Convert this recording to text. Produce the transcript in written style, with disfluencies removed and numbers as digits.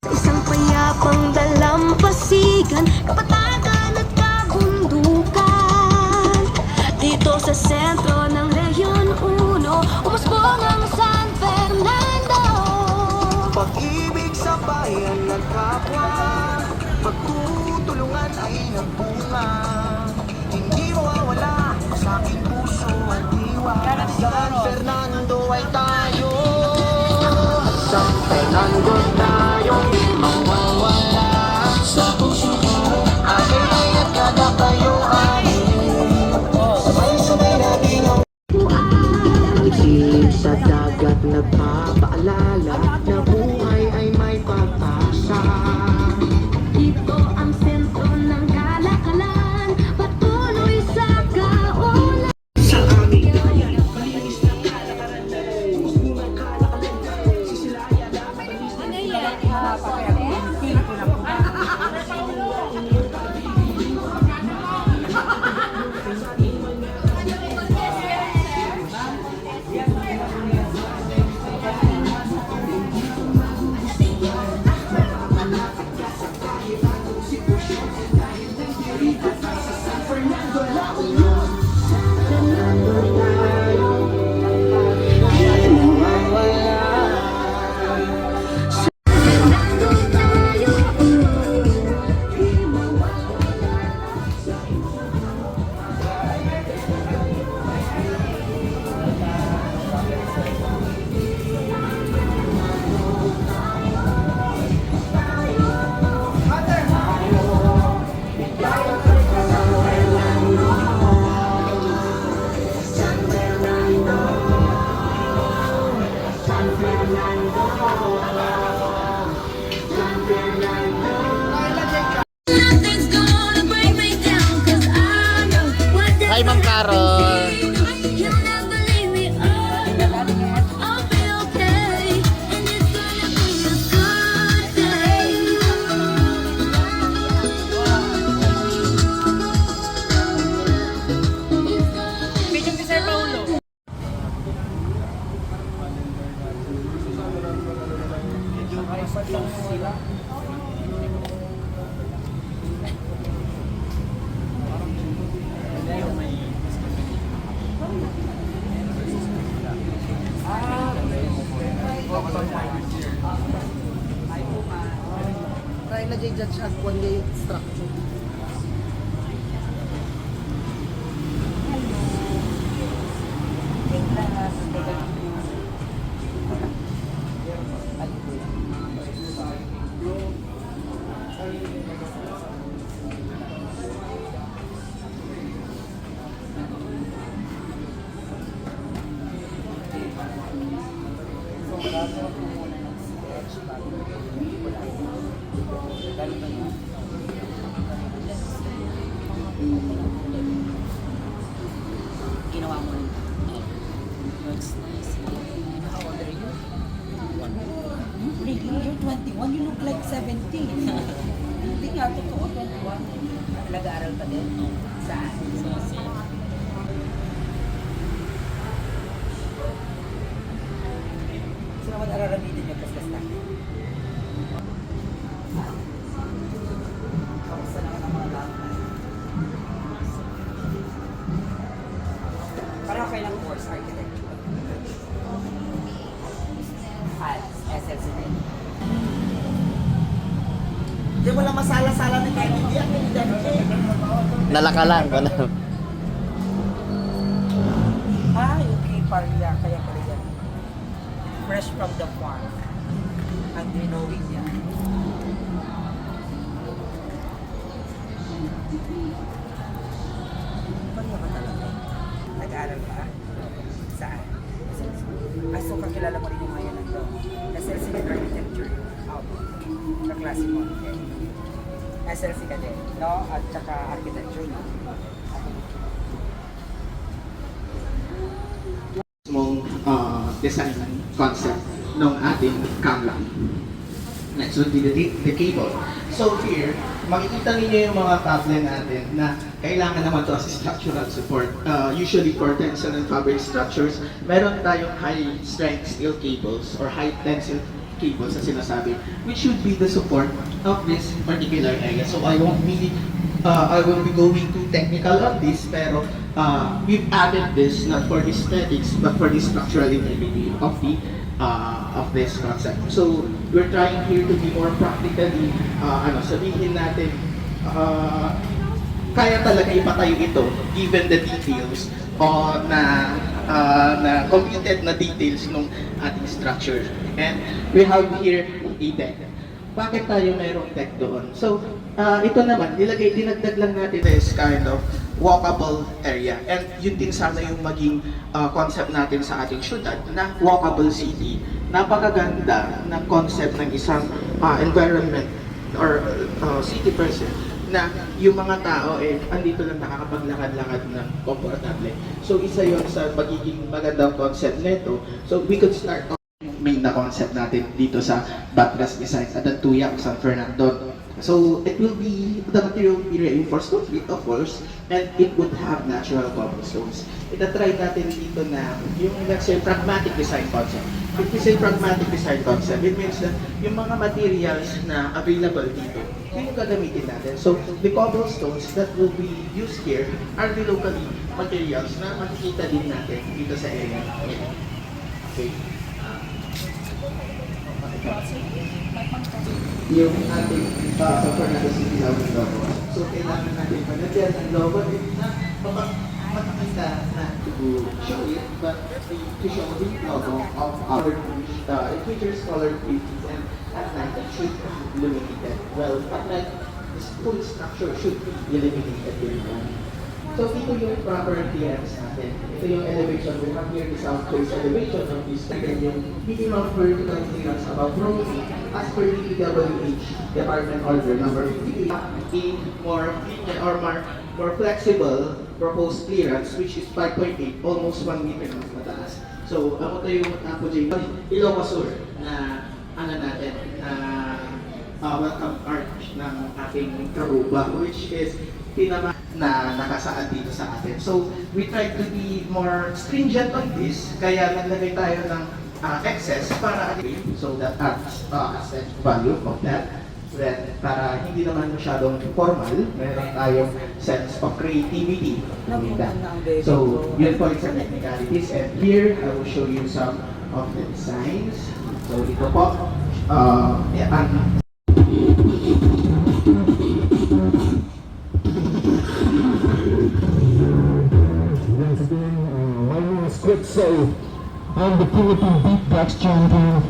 Isang payapang dalampasigan, kapatagan at kabundukan. Dito sa sentro ng Region 1, umusbong ang San Fernando. Pag-ibig sa bayan ng kapwa, pagtutulungan ay nagbunga. Hindi mawawala sa aking puso at diwa. San Fernando ay tayo. San Fernando tayong di mawawala sa puso ko. Akin at kada kayo ay sabay-sabay natin ang isilip sa dagat nagpapaalala na buhay ay may pag-asa. Ito ang sentro ng kalakalan, patuloy sa kaulan. Sa aming bayan, malinis na kalakaran, umusbong ang kalakalan, sisilayan ang malinis na Nothing's gonna break me down, 'cause I know what Hi, Ma'am Carol. you'll never leave me. I'll be okay, and it's gonna be a good day. Try na dyan dyan siya kung yung structure. Ginawa mo rin. That's nice. How old are you? Really? You're 21? You look like 17. Hindi nga, totoo 21. Nag-aaral pa din? Saan? Sa Sino naman araramitin niyo? Kas-kasta? Kamusta naman ang mga lakad? Parang kayo ng course, architecture. At SLC din. Hindi mo lang masala-sala ni Kennedy at ni Dante. Nalaka lang. Ganun. Okay, parya. Kaya pala yan. Fresh from the farm. Ang dinowing niya. Parya ka talaga. Nag-aaral ka? Saan? So kakilala mo rin yung mga yan nando. SLC din architecture. Kaklase mo. Okay. SLC ka din, no? At saka architecture, no? Mong design concept ng ating camera. Next would be the cable. So here, makikita ninyo yung mga cable natin na kailangan naman to as structural support. Usually for tensile and fabric structures, meron tayong high strength steel cables or high tensile cables na sinasabi, which should be the support of this particular area. So I won't really, I will be going too technical on this, pero we've added this not for aesthetics, but for the structural integrity of this concept. So we're trying here to be more practically, sabihin natin, kaya talaga ipatayo ito given the details o na computed na details ng ating structure. And we have here a deck. Bakit tayo mayroong deck doon? So, ito naman, dinagdag lang natin this kind of walkable area. And yun din sana yung maging concept natin sa ating syudad na walkable city. Napakaganda ng concept ng isang environment or city person na yung mga tao andito lang nakakapaglakad-lakad ng komportable. So isa yon sa magiging magandang concept nito. So we could start off yung main na concept natin dito sa Batras Design at the Tuyak, San Fernando. So it will be, the material will be reinforced concrete of course, and it would have natural cobblestones. Itatry natin dito na yung, let's say, pragmatic design concept. If we say pragmatic design concept, it means that yung mga materials na available dito, yun yung gagamitin natin. So the cobblestones that will be used here are the locally materials na makikita din natin dito sa area. Okay. Yung ating sa Fernando City Lawang logo. So kailangan natin panagyan ang logo na makakita na to show it, but to show the logo of our it features colored pages, and at night it should be illuminated. Well, at night, this full structure should be illuminated during the night. So ito yung proper clearance natin. Ito yung elevation. We have here the south face elevation of this. Again, yung minimum vertical clearance above road as per the DPWH Department Order number 58, a more flexible proposed clearance, which is 5.8, almost 1 meter mas mataas. So ako tayo yung Apo J. Ilocos Sur na natin welcome arch ng ating Karuba, which is pinama na nakasaad dito sa atin. So, we try to be more stringent on this, kaya naglagay tayo ng excess para so that asset value of that. Then, para hindi naman masyadong formal, meron tayong sense of creativity with that. So, yun po yung sa technicalities. And here, I will show you some of the designs. So, ito po, My name is Quitso. I'm the Philippine beatbox champion.